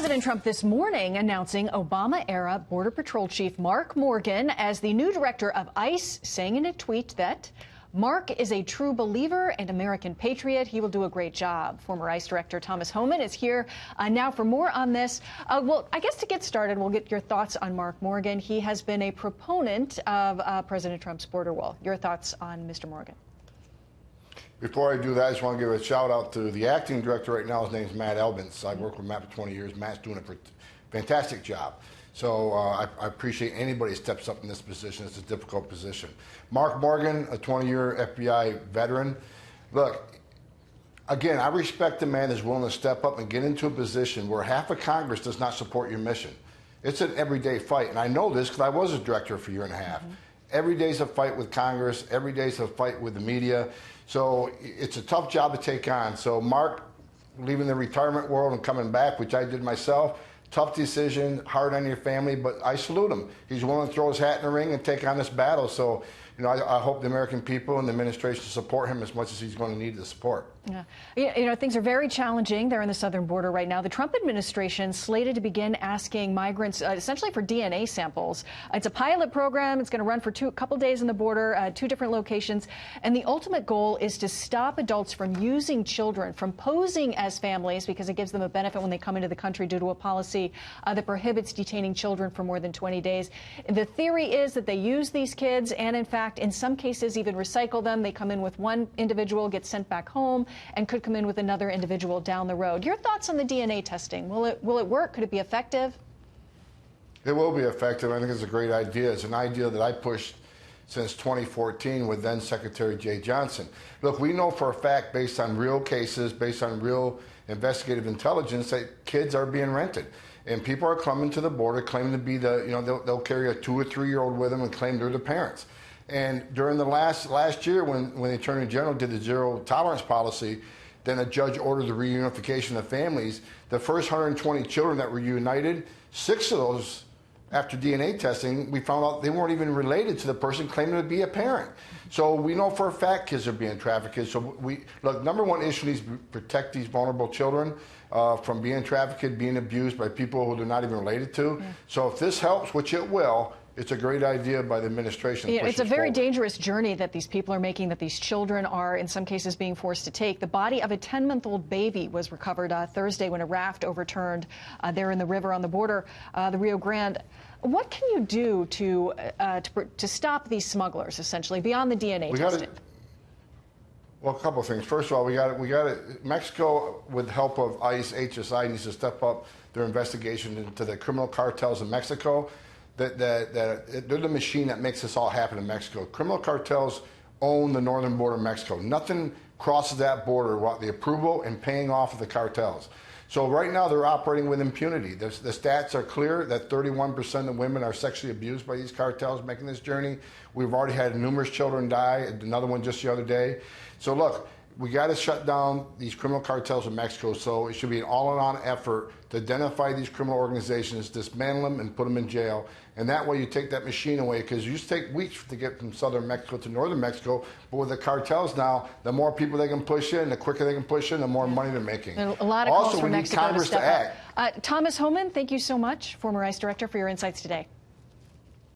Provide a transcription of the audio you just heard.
President Trump this morning announcing Obama-era Border Patrol Chief Mark Morgan as the new director of ICE, saying in a tweet that Mark is a true believer and American patriot. He will do a great job. Former ICE Director Thomas Homan is here now for more on this. Well, I guess to get started, we'll get your thoughts on Mark Morgan. He has been a proponent of President Trump's border wall. Your thoughts on Mr. Morgan? Before I do that, I just want to give a shout out to the acting director right now. His name is Matt Elbins. I've worked with Matt for 20 years. Matt's doing a fantastic job. So I appreciate anybody who steps up in this position. It's a difficult position. Mark Morgan, a 20-year FBI veteran. Look, again, I respect the man that's willing to step up and get into a position where half of Congress does not support your mission. It's an everyday fight, and I know this because I was a director for a year and a half. Every day's a fight with Congress. Every day's a fight with the media. So it's a tough job to take on. So Mark, leaving the retirement world and coming back, which I did myself, tough decision, hard on your family, but I salute him. He's willing to throw his hat in the ring and take on this battle. So, you know, I hope the American people and the administration support him as much as he's going to need the support. Yeah. You know, things are very challenging there in the southern border right now. The Trump administration slated to begin asking migrants essentially for DNA samples. It's a pilot program. It's going to run for a couple days in the border, 2 different locations. And the ultimate goal is to stop adults from using children, from posing as families, because it gives them a benefit when they come into the country due to a policy that prohibits detaining children for more than 20 days. The theory is that they use these kids and, in fact, in some cases even recycle them. They come in with one individual, get sent back home, and could come in with another individual down the road. Your thoughts on the DNA testing? Will it work? Could it be effective? It will be effective. I think it's a great idea. It's an idea that I pushed since 2014 with then Secretary Jay Johnson. Look, we know for a fact, based on real cases, based on real investigative intelligence, that kids are being rented. And people are coming to the border claiming to be they'll carry a 2 or 3-year-old with them and claim they're the parents. And during the last year, when the Attorney General did the zero tolerance policy, then a judge ordered the reunification of families. The first 120 children that were reunited, 6 of those, after DNA testing, we found out they weren't even related to the person claiming to be a parent. So we know for a fact kids are being trafficked. So look, number one issue is to protect these vulnerable children from being trafficked, being abused by people who they're not even related to. Yeah. So if this helps, which it will, it's a great idea by the administration. Yeah, it's a very dangerous journey that these people are making, that these children are, in some cases, being forced to take. The body of a 10-month-old baby was recovered Thursday when a raft overturned there in the river on the border, the Rio Grande. What can you do to stop these smugglers, essentially, beyond the DNA testing? Well, a couple of things. First of all, we got to Mexico, with the help of ICE, HSI, needs to step up their investigation into the criminal cartels in Mexico. That they're the machine that makes this all happen in Mexico. Criminal cartels own the northern border of Mexico. Nothing crosses that border without the approval and paying off of the cartels. So right now they're operating with impunity. The stats are clear that 31% of women are sexually abused by these cartels making this journey. We've already had numerous children die, another one just the other day. So look, we got to shut down these criminal cartels in Mexico, so it should be an all-in-on effort to identify these criminal organizations, dismantle them, and put them in jail. And that way you take that machine away, because you used to take weeks to get from southern Mexico to northern Mexico. But with the cartels now, the more people they can push in, the quicker they can push in, the more money they're making. And a lot of calls also, from we need Mexico Congress to act. Thomas Homan, thank you so much, former ICE Director, for your insights today.